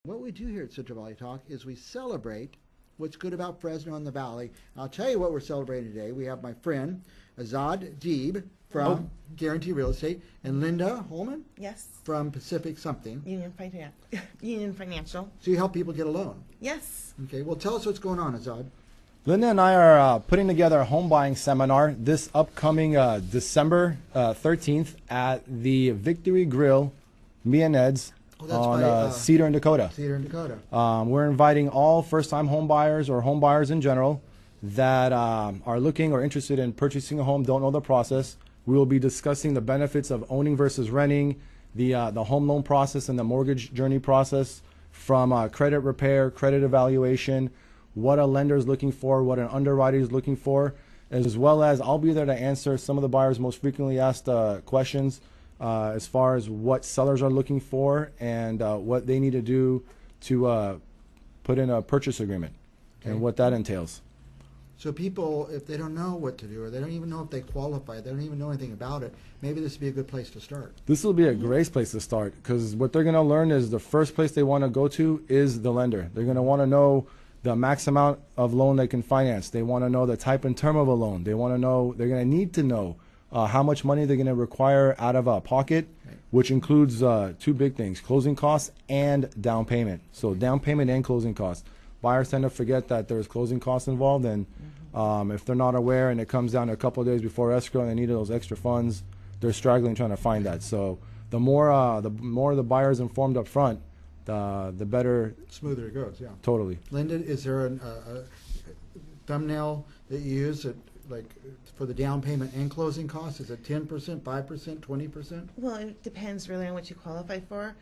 What we do here at Central Valley Talk is we celebrate what's good about Fresno and the Valley. I'll tell you what we're celebrating today. We have my friend Azad Deeb from Guarantee Real Estate and Linda Holman Yes. from Pacific something. Union Financial. So you help people get a loan. Yes. Okay, well tell us what's going on, Azad. Linda and I are putting together a home buying seminar this upcoming December 13th at the Victory Grill, me and Ed's, on Cedar and Dakota. Cedar and Dakota. We're inviting all first-time home buyers or home buyers in general that are looking or interested in purchasing a home, don't know the process. We will be discussing the benefits of owning versus renting, the home loan process and the mortgage journey process, from credit repair, credit evaluation, what a lender is looking for, what an underwriter is looking for, as well as I'll be there to answer some of the buyers' most frequently asked questions as far as what sellers are looking for and what they need to do to put in a purchase agreement and what that entails. So people, if they don't know what to do or they don't even know if they qualify, they don't even know anything about it, maybe this would be a good place to start. This will be a great place to start because what they're going to learn is the first place they want to go to is the lender. They're going to want to know the max amount of loan they can finance. They want to know the type and term of a loan. They want to know, they're going to need to know how much money they're going to require out of a pocket, which includes two big things, closing costs and down payment. So down payment and closing costs. Buyers tend to forget that there's closing costs involved, and if they're not aware and it comes down to a couple of days before escrow and they need those extra funds, they're struggling trying to find that. So the more the buyer's informed up front, the better. Smoother it goes, yeah. Totally. Linda, is there a thumbnail that you use like for the down payment and closing costs? Is it 10%, 5%, 20%? Well, it depends really on what you qualify for.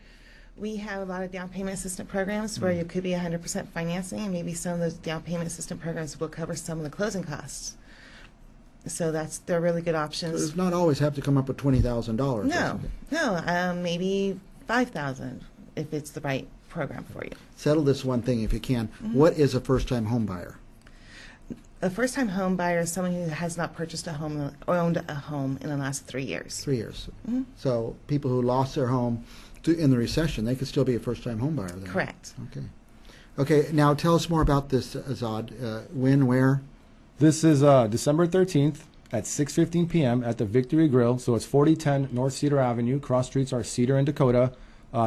We have a lot of down payment assistance programs where you could be 100% financing, and maybe some of those down payment assistance programs will cover some of the closing costs. So they're really good options. So it's not always have to come up with $20,000. No, maybe $5,000 if it's the right program for you. Settle this one thing if you can. What is a first-time home buyer? A first-time home buyer is someone who has not purchased a home or owned a home in the last 3 years. 3 years. So people who lost their home in the recession, they could still be a first-time home buyer then. Correct. Okay. Okay, now tell us more about this, Azad. When, where? This is December 13th at 6:15 p.m. at the Victory Grill. So it's 4010 North Cedar Avenue. Cross streets are Cedar and Dakota.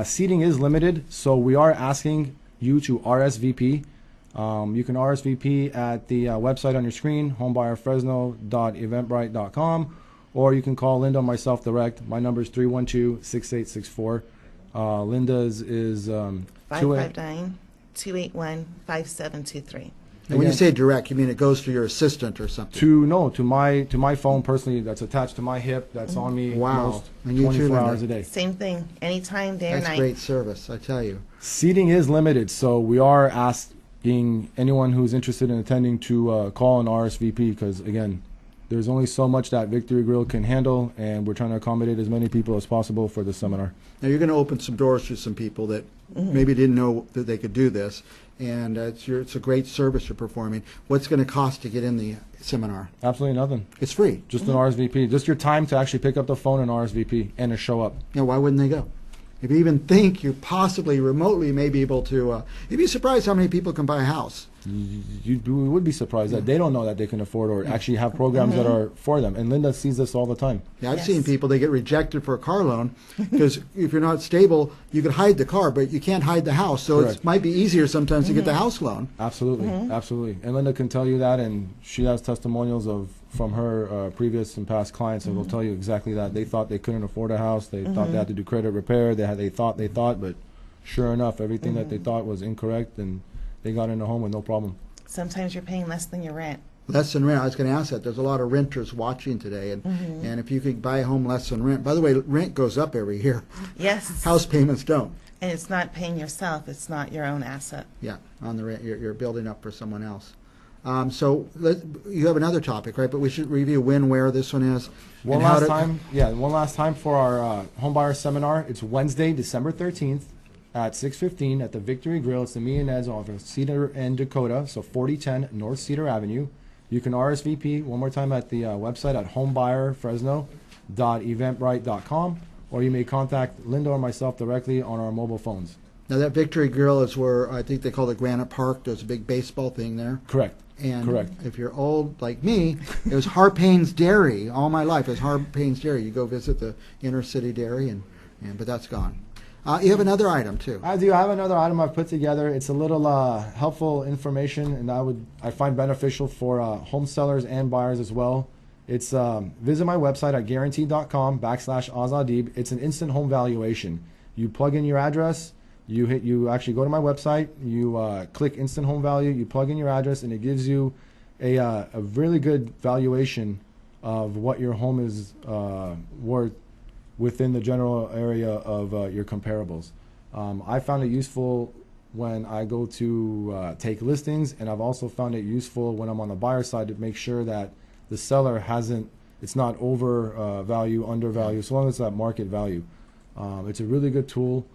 Seating is limited, so we are asking you to RSVP. You can RSVP at the website on your screen, homebuyerfresno.eventbrite.com, or you can call Linda or myself direct. My number is 312-6864. Linda's is 559-281-5723. And when you say direct, you mean it goes to your assistant or something? To my phone personally that's attached to my hip, that's on me most And you 24 too, hours a day. Same thing, anytime, day or That's night. great service, I tell you. Seating is limited, so we are asking anyone who's interested in attending to call an RSVP because, again, there's only so much that Victory Grill can handle, and we're trying to accommodate as many people as possible for the seminar. Now you're going to open some doors to some people that maybe didn't know that they could do this, and it's a great service you're performing. What's going to cost to get in the seminar? Absolutely nothing. It's free. Just an RSVP. Just your time to actually pick up the phone and RSVP and to show up. Now, why wouldn't they go? If you even think you possibly remotely may be able to, you'd be surprised how many people can buy a house. You would be surprised that they don't know that they can afford or actually have programs that are for them. And Linda sees this all the time. Yeah, I've seen people, they get rejected for a car loan because if you're not stable, you could hide the car, but you can't hide the house. So it might be easier sometimes to get the house loan. Absolutely, absolutely. And Linda can tell you that, and she has testimonials from her previous and past clients, and will tell you exactly that. They thought they couldn't afford a house. They thought they had to do credit repair. They thought, but sure enough, everything that they thought was incorrect, and they got in a home with no problem. Sometimes you're paying less than your rent. Less than rent. I was going to ask that. There's a lot of renters watching today, and if you could buy a home less than rent. By the way, rent goes up every year. Yes. House payments don't. And it's not paying yourself. It's not your own asset. Yeah, on the rent, you're building up for someone else. So you have another topic, right? But we should review when, where this one is. One last time for our homebuyer seminar. It's Wednesday, December 13th. At 6:15 at the Victory Grill. It's the Me and Ed's office, Cedar and Dakota, so 4010 North Cedar Avenue. You can RSVP one more time at the website at homebuyerfresno.eventbrite.com, or you may contact Linda or myself directly on our mobile phones. Now that Victory Grill is where I think they call it Granite Park. There's a big baseball thing there. Correct. And Correct. if you're old like me, it was Harpain's Dairy all my life. It was Harpain's Dairy. You go visit the inner city dairy, but that's gone. You have another item too. I do. I have another item I've put together. It's a little helpful information, and I find beneficial for home sellers and buyers as well. It's visit my website at guarantee.com/Azad Deeb. It's an instant home valuation. You plug in your address. You actually go to my website. You click instant home value. You plug in your address, and it gives you a really good valuation of what your home is worth within the general area of your comparables. I found it useful when I go to take listings, and I've also found it useful when I'm on the buyer side to make sure that the seller it's not over value, undervalue, as long as it's at market value. It's a really good tool.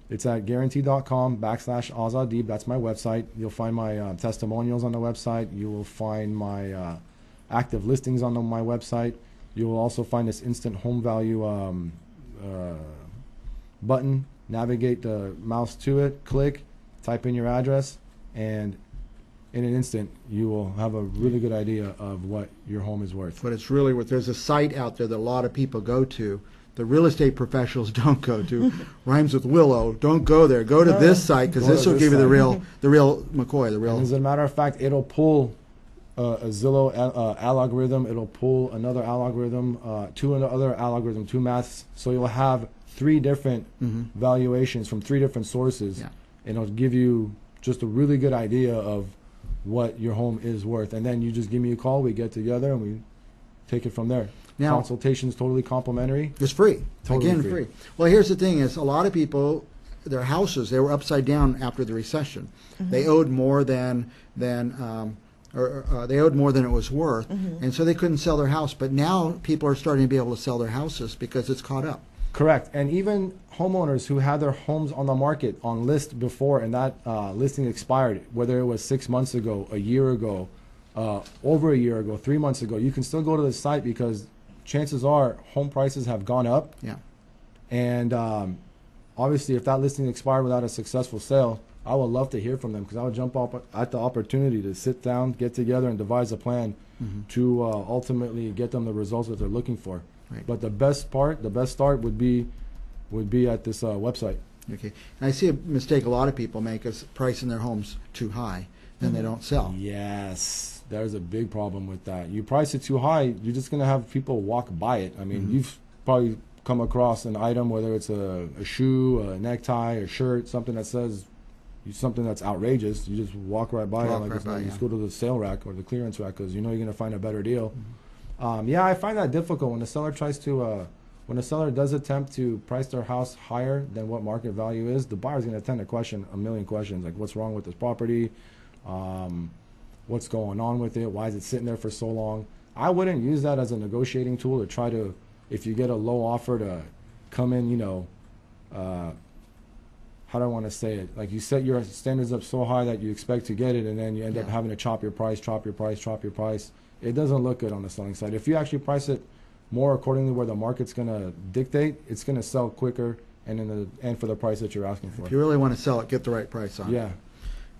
It's at guarantee.com/Azad Deeb. That's my website. You'll find my testimonials on the website. You will find my active listings on my website. You will also find this instant home value button. Navigate the mouse to it, click, type in your address, and in an instant you will have a really good idea of what your home is worth. But it's really worth. There's a site out there that a lot of people go to. The real estate professionals don't go to. Rhymes with Willow. Don't go there. Go to this site because this will give you the real McCoy. The real. And as a matter of fact, it'll pull a Zillow algorithm. It'll pull another algorithm, two maths. So you'll have 3 different valuations from 3 different sources, and it'll give you just a really good idea of what your home is worth. And then you just give me a call. We get together and we take it from there. Now, consultation is totally complimentary. It's free. Totally Again, free. Well, here's the thing: is a lot of people, their houses, they were upside down after the recession. They owed more than they owed more than it was worth, and so they couldn't sell their house. But now people are starting to be able to sell their houses because it's caught up. Correct. And even homeowners who had their homes on the market on list before and that listing expired, whether it was 6 months ago, a year ago, over a year ago, 3 months ago, you can still go to the site because chances are home prices have gone up. Yeah. And obviously, if that listing expired without a successful sale, I would love to hear from them because I would jump up at the opportunity to sit down, get together, and devise a plan to ultimately get them the results that they're looking for. Right. But the best start would be at this website. Okay. And I see a mistake a lot of people make is pricing their homes too high, then they don't sell. Yes, there's a big problem with that. You price it too high, you're just going to have people walk by it. I mean, you've probably come across an item, whether it's a shoe, a necktie, a shirt, something that says something that's outrageous. You just walk right by it like it's not. You just go to the sale rack or the clearance rack because you know you're going to find a better deal. Yeah, I find that difficult when the seller tries to, when a seller does attempt to price their house higher than what market value is, the buyer's going to tend to question a million questions like what's wrong with this property, what's going on with it, why is it sitting there for so long. I wouldn't use that as a negotiating tool to try to, if you get a low offer, to come in, you know, how do I want to say it? Like you set your standards up so high that you expect to get it, and then you end up having to chop your price. It doesn't look good on the selling side. If you actually price it more accordingly where the market's going to dictate, it's going to sell quicker and for the price that you're asking for. If you really want to sell it, get the right price on it. Yeah.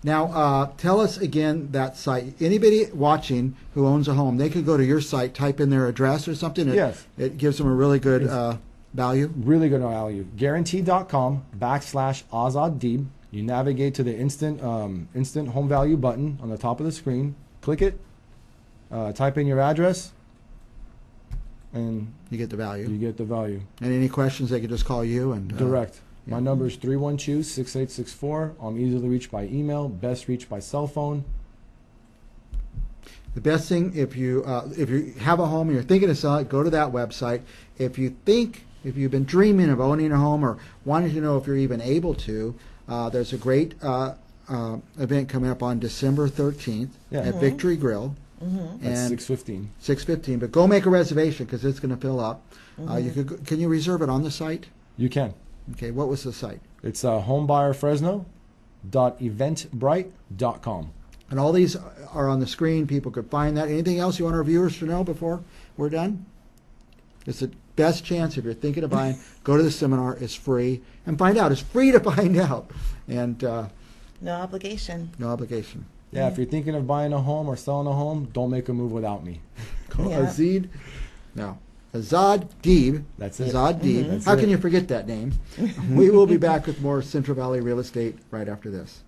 Now, tell us again that site. Anybody watching who owns a home, they could go to your site, type in their address or something. Yes. It gives them a really good value. Really good value. Guarantee.com/Azad Deeb. You navigate to the instant home value button on the top of the screen. Click it. Type in your address, and you get the value. And any questions, they could just call you and direct. My number is 312-6864. I'm easily reached by email. Best reached by cell phone. The best thing, if you have a home and you're thinking of selling it, go to that website. If you've been dreaming of owning a home or wanting to know if you're even able to, there's a great event coming up on December 13th at Victory Grill. At 6:15. 6:15, but go make a reservation because it's going to fill up. Can you reserve it on the site? You can. Okay, what was the site? It's homebuyerfresno.eventbrite.com. And all these are on the screen. People could find that. Anything else you want our viewers to know before we're done? Is it best chance if you're thinking of buying. Go to the seminar. It's free. And find out. It's free to find out. And No obligation. no obligation. Yeah, if you're thinking of buying a home or selling a home, don't make a move without me. Call Yeah. Azad Deeb. That's it. Azad Deeb. That's How it. can you forget that name? We will be back with more Central Valley real estate right after this.